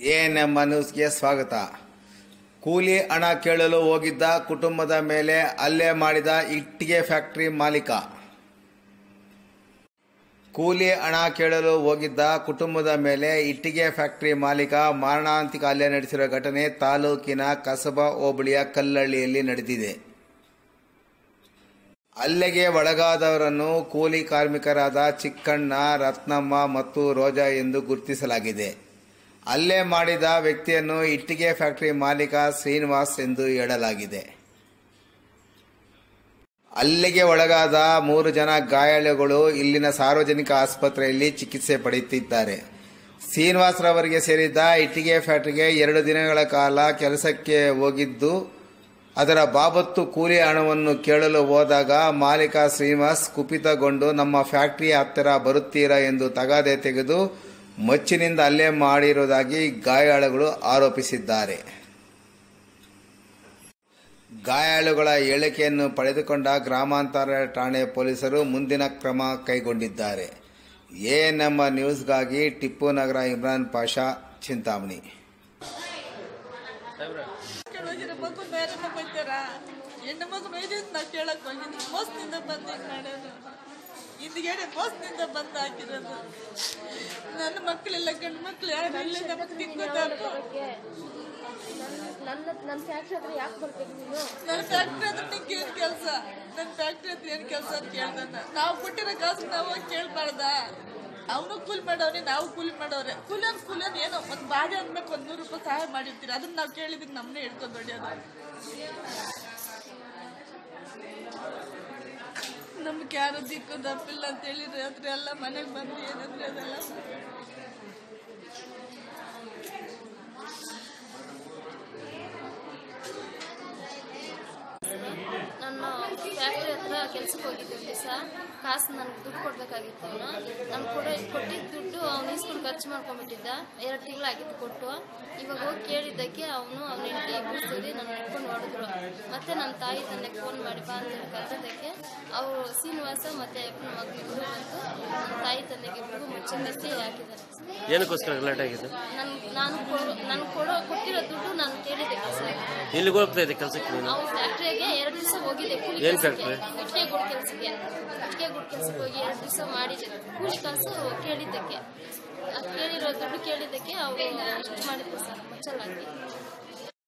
ANM ನ್ಯೂಸ್ಗೆ ಸ್ವಾಗತ. ಕೂಲಿ ಹಣ ಕೇಳಲು ಹೋಗಿದ್ದ ಕುಟುಂಬದ ಮೇಲೆ ಹಲ್ಲೆ ಮಾಡಿದ ಇಟ್ಟಿಗೆ ಫ್ಯಾಕ್ಟರಿ ಮಾಲೀಕ. ಕೂಲಿ ಹಣ ಕೇಳಲು ಹೋಗಿದ್ದ ಕುಟುಂಬದ ಮೇಲೆ ಇಟ್ಟಿಗೆ ಫ್ಯಾಕ್ಟರಿ ಮಾಲೀಕ ಮಾರಣಾಂತಿಕ ಹಲ್ಲೆ ನಡೆಸಿರುವ ಘಟನೆ ತಾಲೂಕಿನ ಕಸಬಾ ಹೋಬಳಿಯ ಕಲ್ಲಹಳ್ಳಿಯಲ್ಲಿ ನಡೆದಿದೆ. ಹಲ್ಲೆಗೆ ಒಳಗಾದವರನ್ನು ಕೂಲಿ ಕಾರ್ಮಿಕರಾದ ಚಿಕ್ಕಣ್ಣ, ರತ್ನಮ್ಮ ಮತ್ತು ರೋಜಾ ಎಂದು ಗುರುತಿಸಲಾಗಿದೆ. ಹಲ್ಲೆ ಮಾಡಿದ ವ್ಯಕ್ತಿಯನ್ನು ಇಟ್ಟಿಗೆ ಫ್ಯಾಕ್ಟರಿ ಮಾಲೀಕ ಶ್ರೀನಿವಾಸ್ ಎಂದು ಹೇಳಲಾಗಿದೆ. ಹಲ್ಲೆಗೆ ಒಳಗಾದ 3 ಜನ ಗಾಯಾಳುಗಳು ಇಲ್ಲಿನ ಸಾರ್ವಜನಿಕ ಆಸ್ಪತ್ರೆಯಲ್ಲಿ ಚಿಕಿತ್ಸೆ ಪಡೆಯುತ್ತಿದ್ದಾರೆ. ಶ್ರೀನಿವಾಸ್ ರವರಿಗೆ ಸೇರಿದ ಇಟ್ಟಿಗೆ ಫ್ಯಾಕ್ಟರಿಗೆ 2 ದಿನಗಳ ಕಾಲ ಕೆಲಸಕ್ಕೆ ಹೋಗಿದ್ದು, ಅದರ ಬಾಬತ್ತು ಕೂಲಿ ಹಣವನ್ನು ಕೇಳಲು ಹೋದಾಗ ಮಾಲೀಕ ಶ್ರೀನಿವಾಸ್ ಕುಪಿತಗೊಂಡು ನಮ್ಮ ಫ್ಯಾಕ್ಟರಿ ಹತ್ತಿರ ಬರುತ್ತೀರಾ ಎಂದು ತಗಾದೆ ತೆಗೆದು ಮಚ್ಚಿನಿಂದ ಹಲ್ಲೆ ಮಾಡಿರುವುದಾಗಿ ಗಾಯಾಳುಗಳು ಆರೋಪಿಸಿದ್ದಾರೆ. ಗಾಯಾಳುಗಳ ಹೇಳಿಕೆಯನ್ನು ಪಡೆದುಕೊಂಡ ಗ್ರಾಮಾಂತರ ಠಾಣೆ ಪೊಲೀಸರು ಮುಂದಿನ ಕ್ರಮ ಕೈಗೊಂಡಿದ್ದಾರೆ. ಎಎನ್ಎಂ ನ್ಯೂಸ್ಗಾಗಿ ಟಿಪ್ಪು ನಗರ ಇಮ್ರಾನ್ ಪಾಷಾ, ಚಿಂತಾಮಣಿ. ಹಿಂದ್ಗಡೆ ಮೋಸದಿಂದ ಬಂದು ಹಾಕಿರೋದು. ನನ್ನ ಮಕ್ಕಳೆಲ್ಲ ಗಂಡು ಮಕ್ಕಳು ಯಾರು ಇಲ್ಲ, ನಮಗೆ ತಿನ್ಕೋಬೇಕು. ನನ್ನ ಫ್ಯಾಕ್ಟ್ರಿ ಹತ್ರ ಯಾಕೆ ಬರ್ಬೇಕು ನೀನು? ನನ್ನ ಫ್ಯಾಕ್ಟ್ರಿ ಹತ್ರ ನಿಂಗೆ ಏನು ಕೆಲಸ? ನನ್ನ ಫ್ಯಾಕ್ಟ್ರಿ ಹತ್ರ ಏನು ಕೆಲಸ ಅಂತ ಕೇಳ್ದ. ನಾವು ಕೊಟ್ಟಿರೋ ಕಾಸು ನಾವು ಕೇಳ್ಬಾರ್ದ? ಅವನು ಕೂಲಿ ಮಾಡೋರೆ, ನಾವು ಕೂಲಿ ಮಾಡೋರೆ. ಕೂಲಿಯನ್ ಏನೋ ಒಂದು ಬಾಡಿ ಅನ್ಬೇಕು, 100 ರೂಪಾಯಿ ಸಹಾಯ ಮಾಡಿರ್ತೀರಿ. ಅದನ್ನ ನಾವು ಕೇಳಿದಕ್ಕೆ ನಮ್ಮನ್ನೇ ಹಿಡ್ಕೊಂಡು ಹೊಡಿಯೋದು. ನಮ್ಗೆ ಯಾರು ದಿಕ್ಕು ದಪ್ಪಿಲ್ಲ ಅಂತ ಹೇಳಿದ್ರೆ ರಾತ್ರಿ ಎಲ್ಲ ಮನೆಗೆ ಬಂದು ಏನಂದ್ರೆ ಅದೆಲ್ಲ ನನ್ನ ಫ್ಯಾಕ್ಟ್ರಿ ಹತ್ರ ಕೆಲ್ಸಕ್ಕೆ ಹೋಗಿದ್ದೆ. ಒಂದು ದಿವಸ ಕಾಸು ನನಗೆ ದುಡ್ಡು ಕೊಡ್ಬೇಕಾಗಿತ್ತು. ನಾನು ಕೊಟ್ಟಿದ್ದ ದುಡ್ಡು ಅವನು ಇಸ್ಕೊಂಡು ಖರ್ಚು ಮಾಡ್ಕೊಂಡ್ಬಿಟ್ಟಿದ್ದ. 2 ತಿಂಗಳಾಗಿತ್ತು ಕೊಟ್ಟು. ಇವಾಗ ಹೋಗಿ ಕೇಳಿದ್ದಕ್ಕೆ ಅವನು ಹೆಂಡತಿ ಇಬ್ಬರು ಸೇರಿ ನನ್ನ ಹಿಡ್ಕೊಂಡು ಹೊಡೆದ್ರು. ಮತ್ತೆ ನನ್ನ ತಾಯಿ ತಂದೆಗೆ ಫೋನ್ ಮಾಡಿ ಬಾ ಅಂತ ಕರೆದಕ್ಕೆ ಅವರು ಶ್ರೀನಿವಾಸ ಮತ್ತೆ ಅಪ್ಪನ ಮಗಳಿಬ್ಬರು ಬಂದು ನನ್ನ ತಾಯಿ ತಂದೆಗೆ ಇಬ್ಬರು ಮುಚ್ಚಿಂದಕ್ಕೆ ಹಾಕಿದ್ದಾರೆ. ಏನಕ್ಕೋಸ್ಕರ ಲೇಟ್ ಆಗಿದೆ? ನಾನು ಕೊಟ್ಟಿರೋ ದುಡ್ಡು ನಾನು ಕೇಳಿದ್ದೆ. ಎಲ್ಲಿಗೆ ಹೋಗ್ತಾ ಇದೆ ಕೆಲಸಕ್ಕೆ? ನಾವು ಫ್ಯಾಕ್ಟ್ರಿಗೆ 2 ದಿವಸ ಹೋಗಿದೆ ಕೂಲಿ ಕೆಲಸಕ್ಕೆ. ಇಟ್ಟಿಗೆ ಗುಡ್ ಕೆಲಸಕ್ಕೆ ಹೋಗಿ 2 ದಿವಸ ಮಾಡಿದ್ದೆ. ಕೂಲಿ ಕಾಸು ಕೇಳಿದ್ದಕ್ಕೆ, ಕೇಳಿರೋ ದುಡ್ಡು ಕೇಳಿದ್ದಕ್ಕೆ ಅವರು ಇಷ್ಟು ಮಾಡಿದ್ರು ಸರ್, ಮುಚ್ಚಲಾಗಿ.